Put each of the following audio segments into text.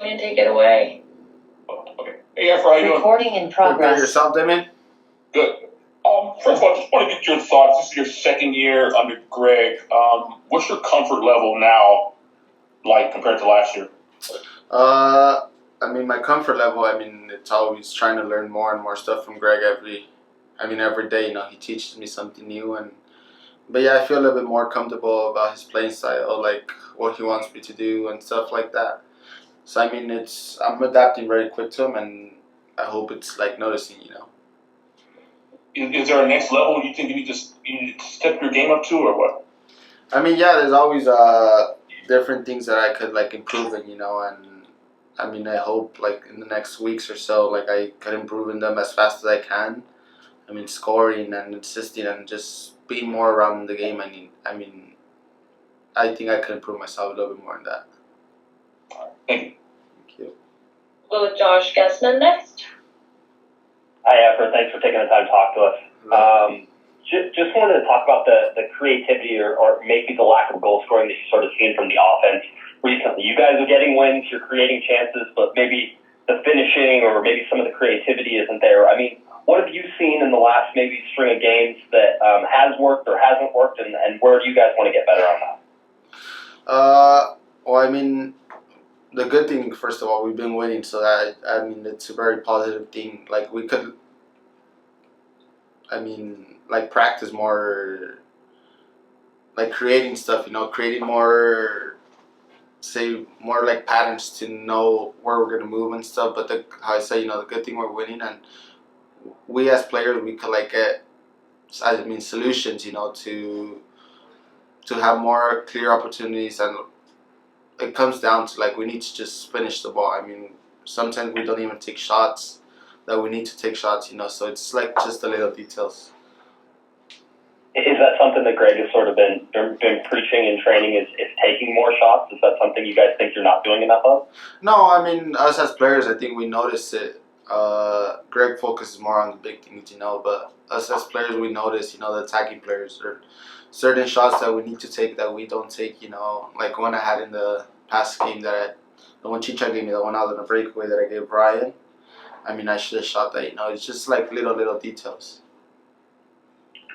can take it away. Okay. Hey, Efrain, how you doing? Recording in progress. Good, yourself, Deon? Good. First of all, just want to get your thoughts. This is your second year under Greg. What's your comfort level now like compared to last year? I mean, my comfort level, it's always trying to learn more and more stuff from Greg every day, he teaches me something new. But yeah, I feel a little bit more comfortable about his playing style, like what he wants me to do and stuff like that. So, I'm adapting very quick to him, and I hope it's like noticing, Is there a next level you think you need to step your game up to, or what? Yeah, there's always different things that I could like improve in, and I hope like in the next weeks or so, like I could improve in them as fast as I can. Scoring and assisting and just being more around the game. I think I could improve myself a little bit more in that. Thank you. Thank you. We'll go with Josh Gessman next. Hi, Efrain. Thanks for taking the time to talk to us. Just wanted to talk about the creativity or maybe the lack of goal scoring that you sort of seen from the offense recently. You guys are getting wins, you're creating chances, but maybe the finishing or maybe some of the creativity isn't there. What have you seen in the last maybe string of games that has worked or hasn't worked, and where do you guys want to get better on that? Well, the good thing, first of all, we've been winning, so that, it's a very positive thing. Like, we could, practice more, like, creating stuff, creating more, more, like, patterns to know where we're going to move and stuff. But, the good thing we're winning, and we as players, we could, like, get, solutions, to have more clear opportunities. And it comes down to, like, we need to just finish the ball. Sometimes we don't even take shots that we need to take shots, so it's, like, just the little details. Is that something that Greg has sort of been preaching in training, is taking more shots? Is that something you guys think you're not doing enough of? No, us as players, I think we notice it. Greg focuses more on the big things, but us as players, we notice, the attacking players, or certain shots that we need to take that we don't take, like one I had in the past game the one Chicha gave me, the one out on a breakaway that I gave Brian. I should have shot that, it's just like little details.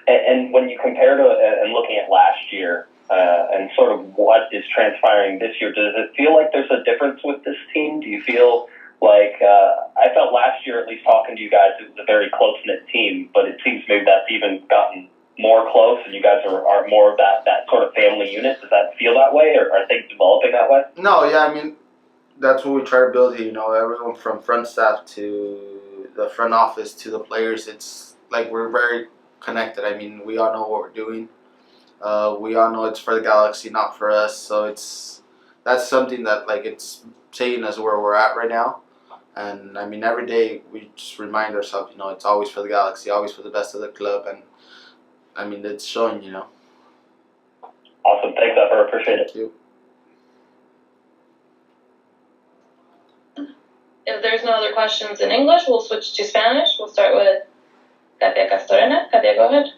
And when you compare to and looking at last year and sort of what is transpiring this year, does it feel like there's a difference with this team? Do you feel like, I felt last year, at least talking to you guys, it was a very close-knit team, but it seems maybe that's even gotten more close and you guys are more of that sort of family unit. Does that feel that way, or are things developing that way? No, yeah, that's what we try to build here, everyone from front staff to the front office to the players. It's like we're very connected. We all know what we're doing. We all know it's for the Galaxy, not for us. So that's something that, like, it's taking us where we're at right now. And every day we just remind ourselves, it's always for the Galaxy, always for the best of the club, and it's showing, Awesome, thanks, Efrain. Appreciate it. Thank you. If there's no other questions in English, we'll switch to Spanish. We'll start with Katia Castorena. Katia, go ahead.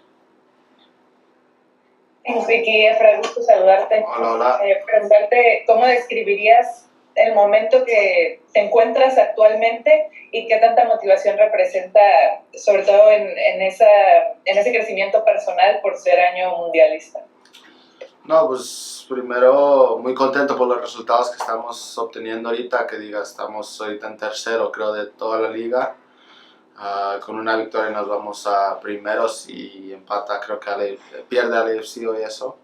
Thanks, Vicky. Efrain, gusto saludarte. Hola. Preguntarte cómo describirías el momento que te encuentras actualmente y qué tanta motivación representa, sobre todo en ese crecimiento personal por ser año mundialista. No, pues primero muy contento por los resultados que estamos obteniendo ahorita, estamos ahorita en tercero, creo, de toda la liga. Con una victoria nos vamos a primeros y empata, creo que pierde al AFC y eso.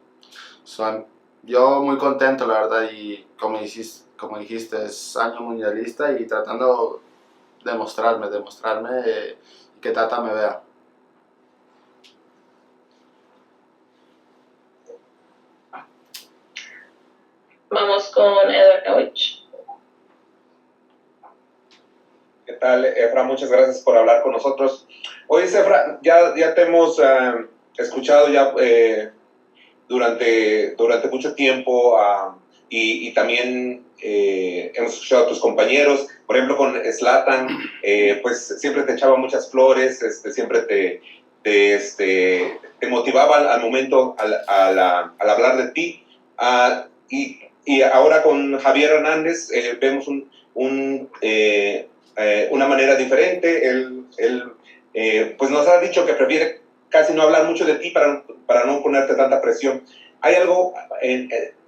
Yo muy contento, la verdad, y como dijiste, es año mundialista y tratando de demostrarme y que Tata me vea. Vamos con Edward Kawich. ¿Qué tal, Efrain? Muchas gracias por hablar con nosotros. Oye, Efrain, ya te hemos escuchado ya durante mucho tiempo y también hemos escuchado a tus compañeros. Por ejemplo, con Zlatan, pues siempre te echaba muchas flores, siempre te motivaba al momento al hablar de ti. Y ahora con Javier Hernández vemos una manera diferente. Él pues nos ha dicho que prefiere casi no hablar mucho de ti para no ponerte tanta presión. ¿Hay algo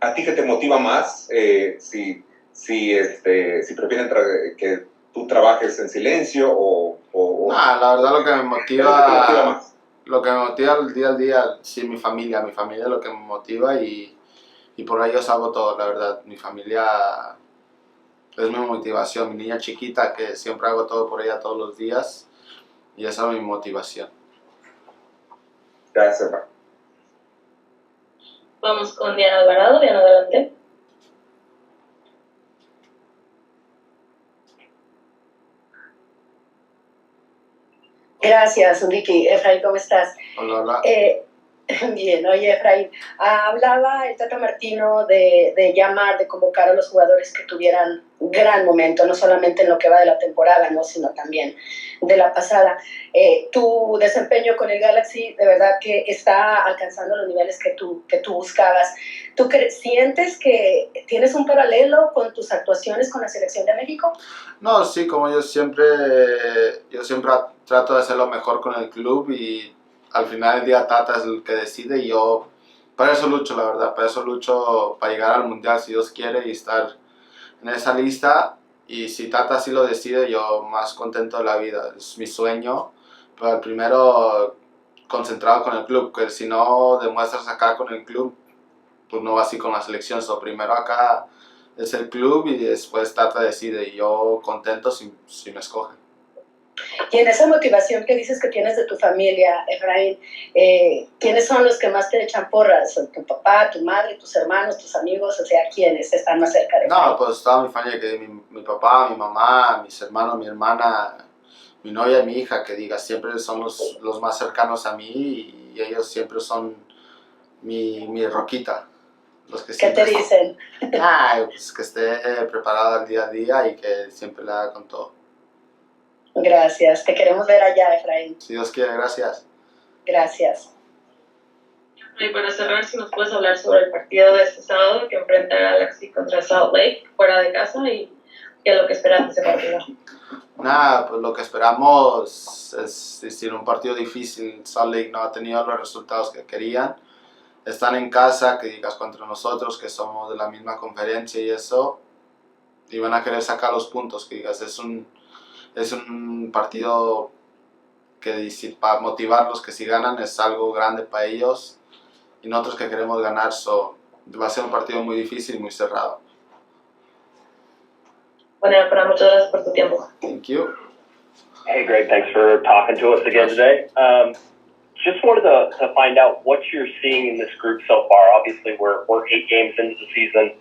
a ti que te motiva más? Si prefieren que tú trabajes en silencio o La verdad lo que me ¿qué es lo que te motiva más? lo que me motiva el día al día, sí, mi familia es lo que me motiva y por ellos hago todo, la verdad. Mi familia es mi motivación, mi niña chiquita que siempre hago todo por ella todos los días y esa es mi motivación. Gracias, Efrain. Vamos con Deon Alvarado, Deon, adelante. Gracias, Vicky. Efraín, ¿cómo estás? Hola, hola. Bien, oye, Efraín, hablaba el Tata Martino de llamar, de convocar a los jugadores que tuvieran gran momento, no solamente en lo que va de la temporada, ¿no? Sino también de la pasada. Tu desempeño con el Galaxy de verdad que está alcanzando los niveles que tú buscabas. ¿Tú sientes que tienes un paralelo con tus actuaciones con la Selección de México? No, sí, como yo siempre trato de hacer lo mejor con el club y al final del día Tata es el que decide y yo para eso lucho, la verdad, para eso lucho para llegar al Mundial si Dios quiere y estar en esa lista y si Tata así lo decide yo más contento de la vida, es mi sueño, pero primero concentrado con el club, que si no demuestras acá con el club, pues no va así con la selección, primero acá es el club y después Tata decide y yo contento si me escogen. Y en esa motivación que dices que tienes de tu familia, Efraín, ¿quiénes son los que más te echan porras? ¿Tu papá, tu madre, tus hermanos, tus amigos? O sea, ¿quiénes están más cerca de ti? No, pues toda mi familia, que mi papá, mi mamá, mis hermanos, mi hermana, mi novia y mi hija, que diga, siempre son los más cercanos a mí y ellos siempre son mi roquita. Los que ¿Qué te dicen? Pues que esté preparado al día a día y que siempre le haga con todo. Gracias, te queremos ver allá, Efraín. Si Dios quiere, gracias. Gracias. Y para cerrar, si nos puedes hablar sobre el partido de este sábado que enfrenta a Galaxy contra Salt Lake, fuera de casa, y qué es lo que esperas de ese partido. Pues lo que esperamos es decir, un partido difícil. Salt Lake no ha tenido los resultados que querían. Están en casa, que digas contra nosotros, que somos de la misma conferencia y eso, y van a querer sacar los puntos, que digas, es un partido que para motivarlos, que si ganan es algo grande para ellos, y nosotros que queremos ganar, va a ser un partido muy difícil y muy cerrado. Bueno, para muchas gracias por tu tiempo. Thank you. Hey, Greg, thanks for talking to us again today. Just wanted to find out what you're seeing in this group so far. Obviously, we're 8 games into the season.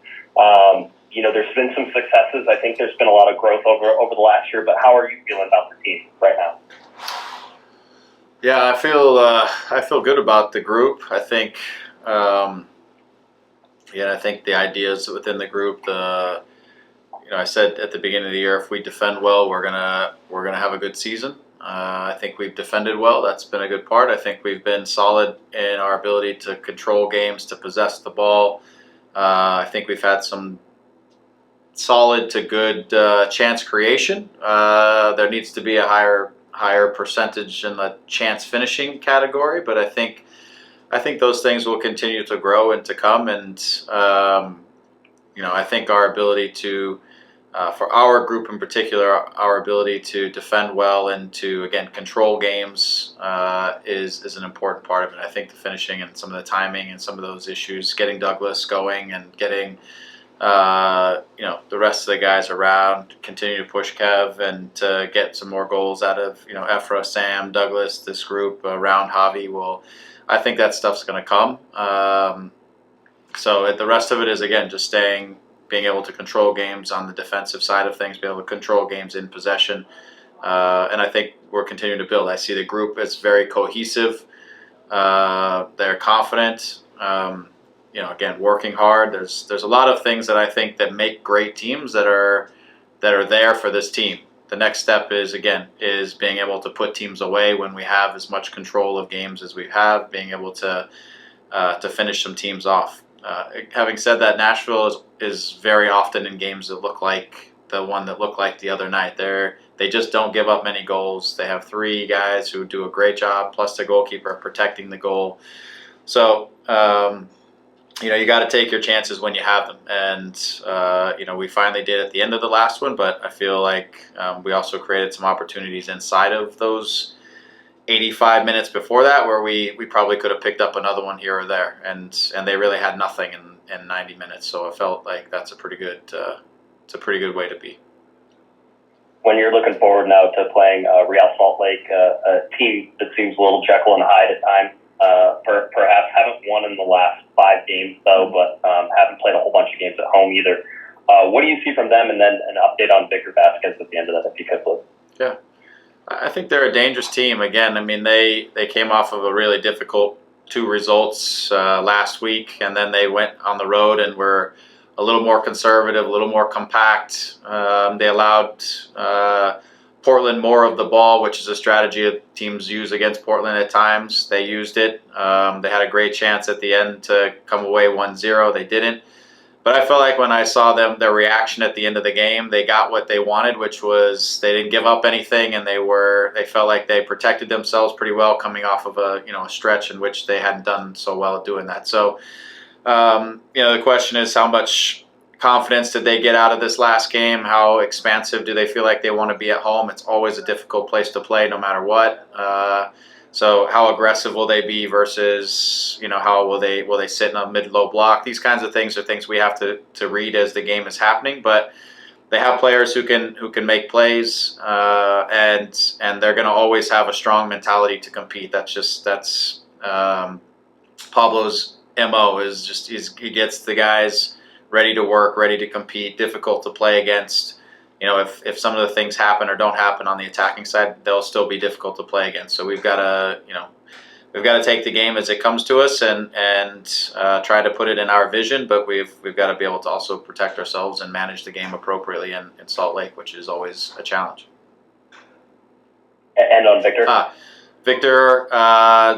There's been some successes. I think there's been a lot of growth over the last year. But how are you feeling about the team right now? Yeah, I feel good about the group. I think, I think the ideas within the group. I said at the beginning of the year, if we defend well, we're gonna have a good season. I think we've defended well. That's been a good part. I think we've been solid in our ability to control games, to possess the ball. I think we've had some solid to good chance creation. There needs to be a higher percentage in the chance finishing category, but I think those things will continue to grow and to come. And I think our ability to for our group in particular, our ability to defend well and to, again, control games is an important part of it. I think the finishing and some of the timing and some of those issues, getting Douglas going and getting the rest of the guys around, continue to push Kev and to get some more goals out of Efra, Sam, Douglas, this group around Javi. I think that stuff's going to come. So the rest of it is, again, just being able to control games on the defensive side of things, be able to control games in possession. And I think we're continuing to build. I see the group as very cohesive. They're confident. Again, working hard. There's a lot of things that I think that make great teams that are there for this team. The next step is being able to put teams away when we have as much control of games as we have, being able to finish some teams off. Having said that, Nashville is very often in games that look like the one that looked like the other night. They just don't give up many goals. They have 3 guys who do a great job, plus the goalkeeper protecting the goal. So, you got to take your chances when you have them. And, we finally did at the end of the last one, but I feel like we also created some opportunities inside of those 85 minutes before that where we probably could have picked up another one here or there. And they really had nothing in 90 minutes. So I felt like that's a pretty good way to be. When you're looking forward now to playing Real Salt Lake, a team that seems a little Jekyll and Hyde at times, perhaps haven't won in the last 5 games though, but haven't played a whole bunch of games at home either. What do you see from them, and then an update on Victor Vasquez at the end of that, if you could, please? Yeah, I think they're a dangerous team. Again, I mean, they came off of a really difficult 2 results last week, and then they went on the road and were a little more conservative, a little more compact. They allowed Portland more of the ball, which is a strategy that teams use against Portland at times. They used it. They had a great chance at the end to come away 1-0. They didn't. But I felt like when I saw their reaction at the end of the game, they got what they wanted, which was they didn't give up anything, and they felt like they protected themselves pretty well coming off of a stretch in which they hadn't done so well at doing that. So, the question is, how much confidence did they get out of this last game? How expansive do they feel like they want to be at home? It's always a difficult place to play no matter what. So how aggressive will they be versus, how will they sit in a mid-low block? These kinds of things are things we have to read as the game is happening. But they have players who can make plays, and they're going to always have a strong mentality to compete. That's Pablo's MO is just he gets the guys ready to work, ready to compete, difficult to play against. If some of the things happen or don't happen on the attacking side, they'll still be difficult to play against. So we've got to take the game as it comes to us and try to put it in our vision. But we've got to be able to also protect ourselves and manage the game appropriately in Salt Lake, which is always a challenge. And on Victor? Victor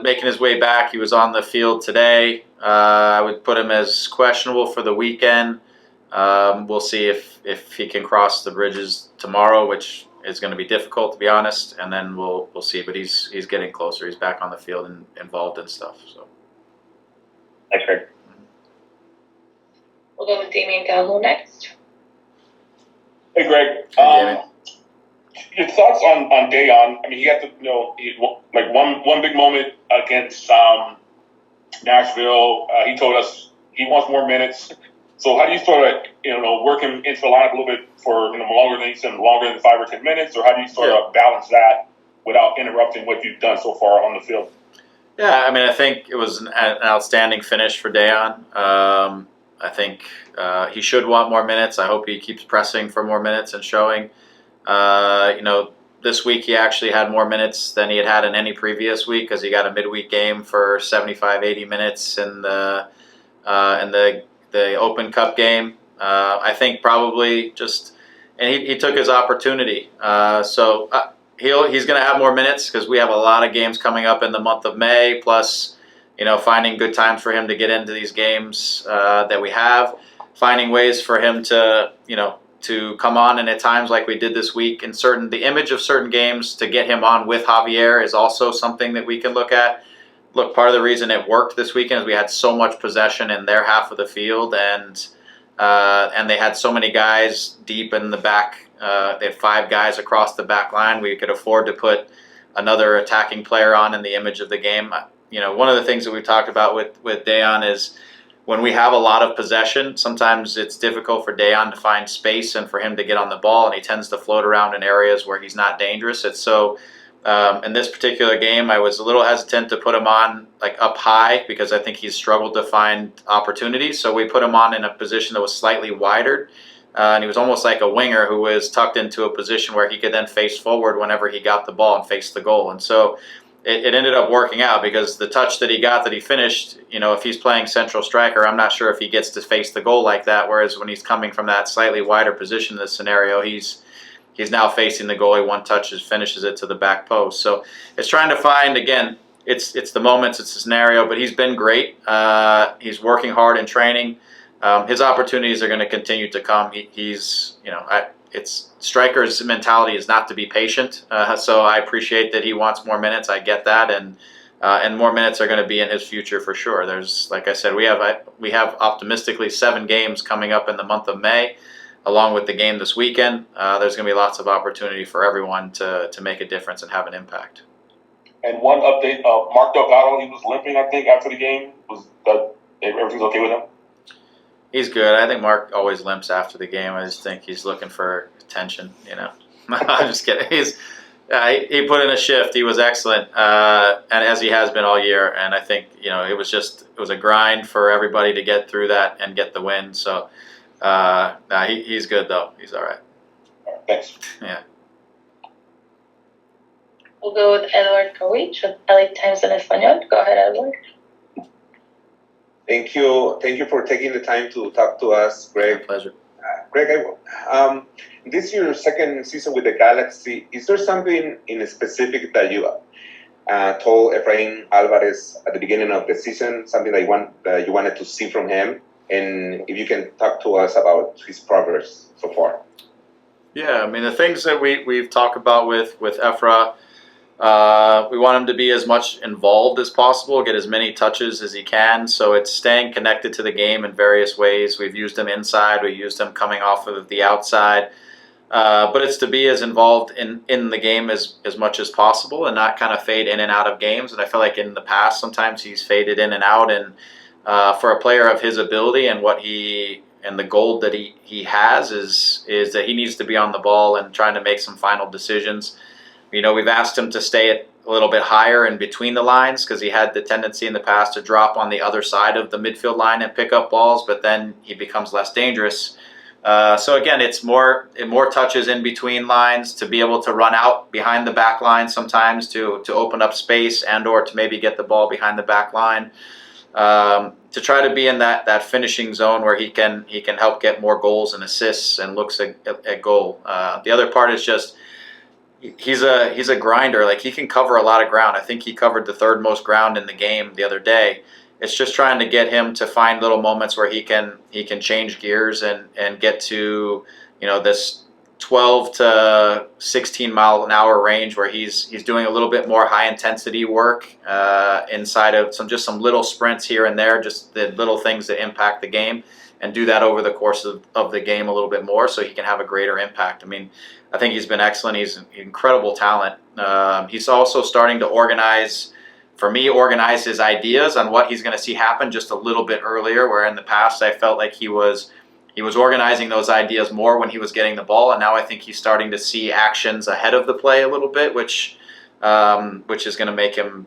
making his way back. He was on the field today. I would put him as questionable for the weekend. We'll see if he can cross the bridges tomorrow, which is going to be difficult, to be honest. And then we'll see. But he's getting closer. He's back on the field and involved in stuff. So. Thanks, Greg. We'll go with Damien Calhoun next. Hey, Greg. Hey, your thoughts on Deon? I mean, he had one big moment against Nashville. He told us he wants more minutes. So how do you sort of, work him into the lineup a little bit for longer than 5 or 10 minutes, or how do you sort of balance that without interrupting what you've done so far on the field? Yeah, I mean, I think it was an outstanding finish for Deon. I think he should want more minutes. I hope he keeps pressing for more minutes and showing. This week he actually had more minutes than he had in any previous week because he got a midweek game for 75, 80 minutes in the Open Cup game. I think probably and he took his opportunity. So he's going to have more minutes because we have a lot of games coming up in the month of May, plus, finding good times for him to get into these games that we have, finding ways for him to come on, and at times like we did this week in the image of certain games to get him on with Javier is also something that we can look at. Look, part of the reason it worked this weekend is we had so much possession in their half of the field, and they had so many guys deep in the back. They had 5 guys across the back line. We could afford to put another attacking player on in the image of the game. One of the things that we've talked about with Deon is when we have a lot of possession, sometimes it's difficult for Deon to find space and for him to get on the ball, and he tends to float around in areas where he's not dangerous. It's so in this particular game, I was a little hesitant to put him on up high because I think he's struggled to find opportunities. So we put him on in a position that was slightly wider, and he was almost like a winger who was tucked into a position where he could then face forward whenever he got the ball and face the goal. And so it ended up working out because the touch that he got, that he finished, if he's playing central striker, I'm not sure if he gets to face the goal like that. Whereas when he's coming from that slightly wider position in this scenario, he's now facing the goalie, one touches, finishes it to the back post. So it's trying to find, again, it's the moments, it's the scenario, but he's been great. He's working hard in training. His opportunities are going to continue to come. it's strikers' mentality is not to be patient. So I appreciate that he wants more minutes. I get that, and more minutes are going to be in his future for sure. There's, like I said, we have optimistically 7 games coming up in the month of May, along with the game this weekend. There's going to be lots of opportunity for everyone to make a difference and have an impact. And one update: Mark Delgado, he was limping, I think, after the game. Was that everything's okay with him? He's good. I think Mark always limps after the game. I just think he's looking for attention. I'm just kidding. He put in a shift. He was excellent, and as he has been all year. And I think it was a grind for everybody to get through that and get the win. So he's good though. He's all right. Thanks. Yeah. We'll go with Edward Kowich with LA Times en Español. Go ahead, Edward. Thank you for taking the time to talk to us, Greg. My pleasure. Greg, this is your second season with the Galaxy. Is there something in specific that you told Efrain Alvarez at the beginning of the season, something that you wanted to see from him? And if you can talk to us about his progress so far. Yeah, I mean, the things that we've talked about with Efra, we want him to be as much involved as possible, get as many touches as he can. So it's staying connected to the game in various ways. We've used him inside, we used him coming off of the outside. But it's to be as involved in the game as much as possible and not kind of fade in and out of games. And I feel like in the past, sometimes he's faded in and out. And for a player of his ability and the goal that he has is that he needs to be on the ball and trying to make some final decisions. We've asked him to stay a little bit higher in between the lines because he had the tendency in the past to drop on the other side of the midfield line and pick up balls, but then he becomes less dangerous. So again, it's more touches in between lines to be able to run out behind the back line sometimes to open up space and or to maybe get the ball behind the back line. To try to be in that finishing zone where he can help get more goals and assists and looks at goal. The other part is just he's a grinder. Like, he can cover a lot of ground. I think he covered the 3rd most ground in the game the other day. It's just trying to get him to find little moments where he can change gears and get to this 12 to 16 mile an hour range where he's doing a little bit more high intensity work inside of some little sprints here and there, just the little things that impact the game, and do that over the course of the game a little bit more so he can have a greater impact. I mean, I think he's been excellent. He's an incredible talent. He's also starting to organize his ideas on what he's going to see happen just a little bit earlier, where in the past I felt like he was organizing those ideas more when he was getting the ball, and now I think he's starting to see actions ahead of the play a little bit, which is going to make him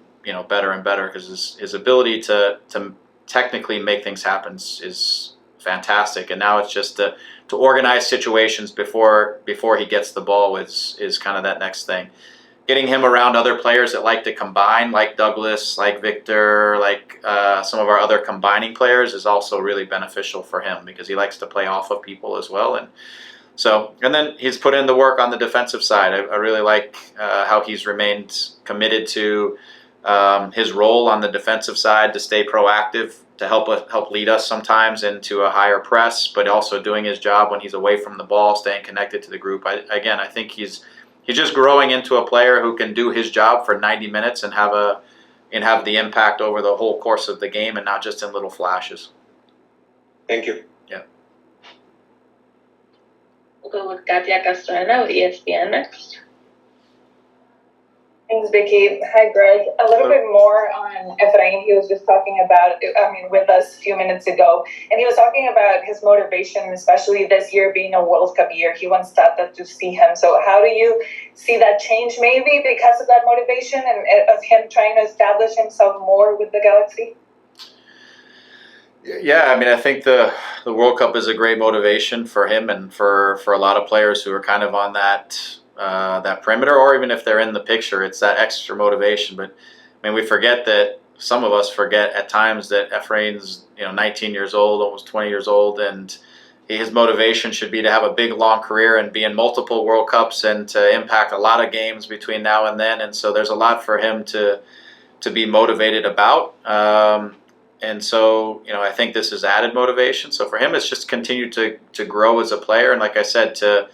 better and better, because his ability to technically make things happen is fantastic. And now it's just to organize situations before he gets the ball is kind of that next thing. Getting him around other players that like to combine, like Douglas, like Victor, like some of our other combining players, is also really beneficial for him because he likes to play off of people as well. And then he's put in the work on the defensive side. I really like how he's remained committed to his role on the defensive side, to stay proactive, to help lead us sometimes into a higher press, but also doing his job when he's away from the ball, staying connected to the group. I think he's just growing into a player who can do his job for 90 minutes and have the impact over the whole course of the game and not just in little flashes. Thank you. Yeah. We'll go with Katia Castrana with ESPN next. Thanks, Vicky. Hi, Greg. A little bit more on Efrain. He was just talking about, with us a few minutes ago, and he was talking about his motivation, especially this year being a World Cup year. He wants Tata to see him. So how do you see that change, maybe because of that motivation and of him trying to establish himself more with the Galaxy? Yeah, I mean, I think the World Cup is a great motivation for him and for a lot of players who are kind of on that perimeter, or even if they're in the picture, it's that extra motivation. But I mean, some of us forget at times that Efrain's 19 years old, almost 20 years old, and his motivation should be to have a big, long career and be in multiple World Cups and to impact a lot of games between now and then. And so there's a lot for him to be motivated about. And so, I think this is added motivation. So for him, it's just continue to grow as a player. And like I said, to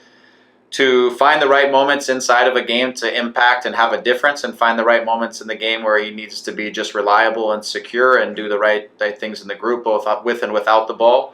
to find the right moments inside of a game to impact and have a difference, and find the right moments in the game where he needs to be just reliable and secure and do the right things in the group, both with and without the ball.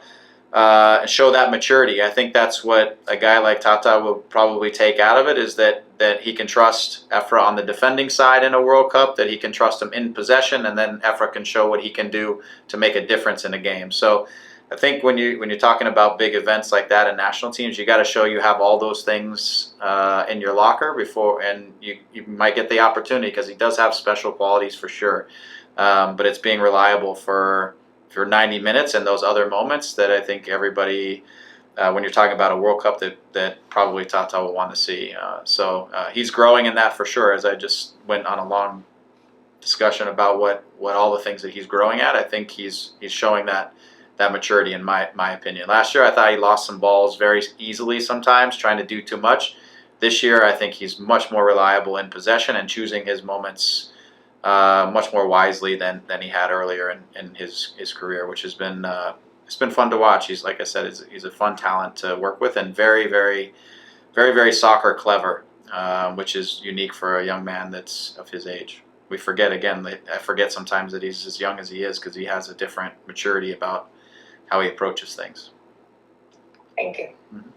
Show that maturity. I think that's what a guy like Tata will probably take out of it, is that he can trust Efra on the defending side in a World Cup, that he can trust him in possession, and then Efra can show what he can do to make a difference in a game. So I think when you're talking about big events like that in national teams, you got to show you have all those things in your locker before, and you might get the opportunity, because he does have special qualities for sure. But it's being reliable for 90 minutes and those other moments that I think everybody, when you're talking about a World Cup, that probably Tata will want to see. So he's growing in that for sure. As I just went on a long discussion about what all the things that he's growing at, I think he's showing that maturity, in my opinion. Last year I thought he lost some balls very easily sometimes, trying to do too much. This year I think he's much more reliable in possession and choosing his moments much more wisely than he had earlier in his career, which has been it's been fun to watch. He's, like I said, he's a fun talent to work with, and very, very, very, very soccer clever, which is unique for a young man that's of his age. We forget, again, I forget sometimes that he's as young as he is, because he has a different maturity about how he approaches things. Thank you. Mm-hmm.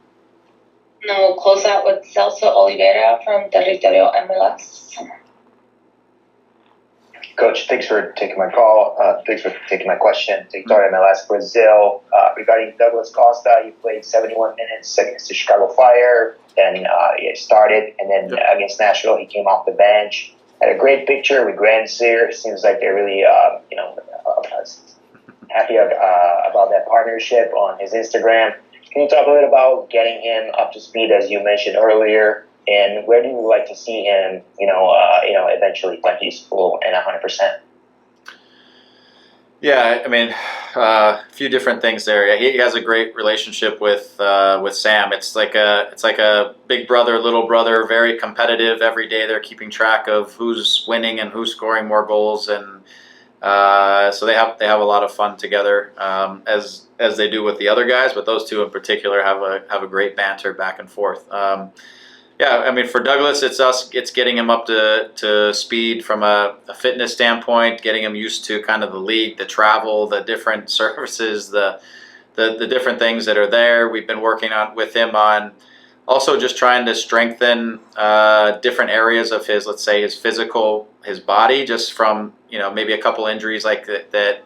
Now we'll close out with Celso Oliveira from Territorio MLS. Coach, thanks for taking my call. Thanks for taking my question. Territorio MLS Brazil. Regarding Douglas Costa, he played 71 minutes against the Chicago Fire. Then he started, and then against Nashville, he came off the bench. Had a great picture with Grand Sear. Seems like they're really, happy about that partnership on his Instagram. Can you talk a little about getting him up to speed, as you mentioned earlier, and where do you like to see him, eventually when he's full and 100%? Yeah, I mean, a few different things there. He has a great relationship with Sam. It's like a big brother, little brother, very competitive. Every day they're keeping track of who's winning and who's scoring more goals, and so they have a lot of fun together, as they do with the other guys. But those two in particular have a great banter back and forth. Yeah, I mean, for Douglas, it's getting him up to speed from a fitness standpoint, getting him used to kind of the league, the travel, the different services, the different things that are there. We've been working with him on also just trying to strengthen different areas of his, let's say, his physical, his body, just from, maybe a couple injuries like that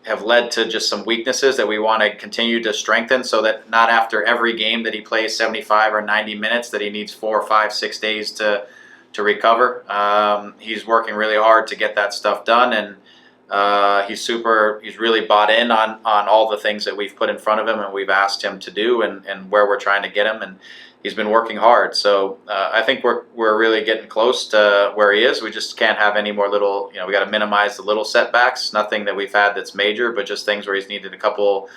have led to just some weaknesses that we want to continue to strengthen, so that not after every game that he plays 75 or 90 minutes that he needs 4 or 5, 6 days to recover. He's working really hard to get that stuff done, and he's really bought in on all the things that we've put in front of him and we've asked him to do, and where we're trying to get him, and he's been working hard. So I think we're really getting close to where he is. We just can't have any more little, we got to minimize the little setbacks. Nothing that we've had that's major, but just things where he's needed a couple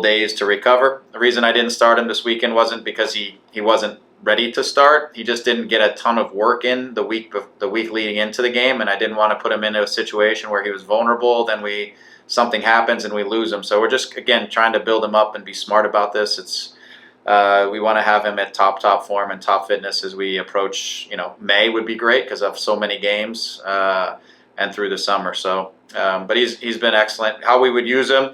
days to recover. The reason I didn't start him this weekend wasn't because he wasn't ready to start. He just didn't get a ton of work in the week leading into the game, and I didn't want to put him into a situation where he was vulnerable. Then something happens and we lose him. So we're just, again, trying to build him up and be smart about this. We want to have him at top form and top fitness as we approach, May would be great because of so many games and through the summer. So, but he's been excellent. How we would use him,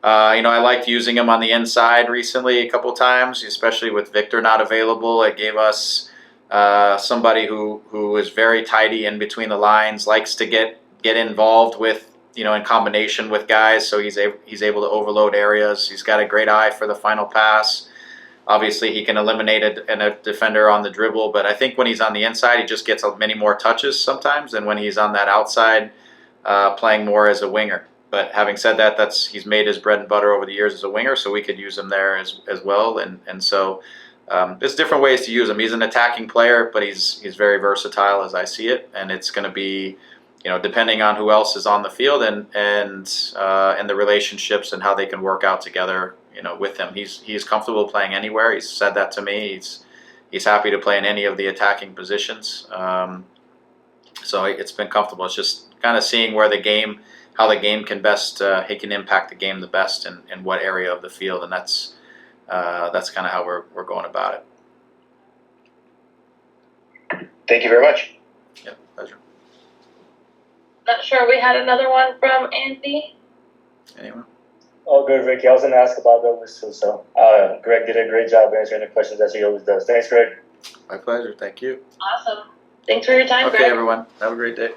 I liked using him on the inside recently a couple times, especially with Victor not available. It gave us somebody who is very tidy in between the lines, likes to get involved with, in combination with guys. So he's able to overload areas. He's got a great eye for the final pass. Obviously, he can eliminate a defender on the dribble, but I think when he's on the inside, he just gets many more touches sometimes than when he's on that outside, playing more as a winger. But having said that, he's made his bread and butter over the years as a winger, so we could use him there as well. And so there's different ways to use him. He's an attacking player, but he's very versatile as I see it, and it's going to be, depending on who else is on the field and the relationships and how they can work out together. With him, he's comfortable playing anywhere. He's said that to me. He's happy to play in any of the attacking positions. So it's been comfortable. It's just kind of seeing how the game can best, he can impact the game the best, and what area of the field, and that's that's kind of how we're going about it. Thank you very much. Yeah, pleasure. Not sure we had another one from Andy. Anyone? Oh, good, Ricky. I was going to ask about those too. So, Greg did a great job answering the questions as he always does. Thanks, Greg. My pleasure. Thank you. Awesome. Thanks for your time, Okay, Greg. everyone. Have a great day.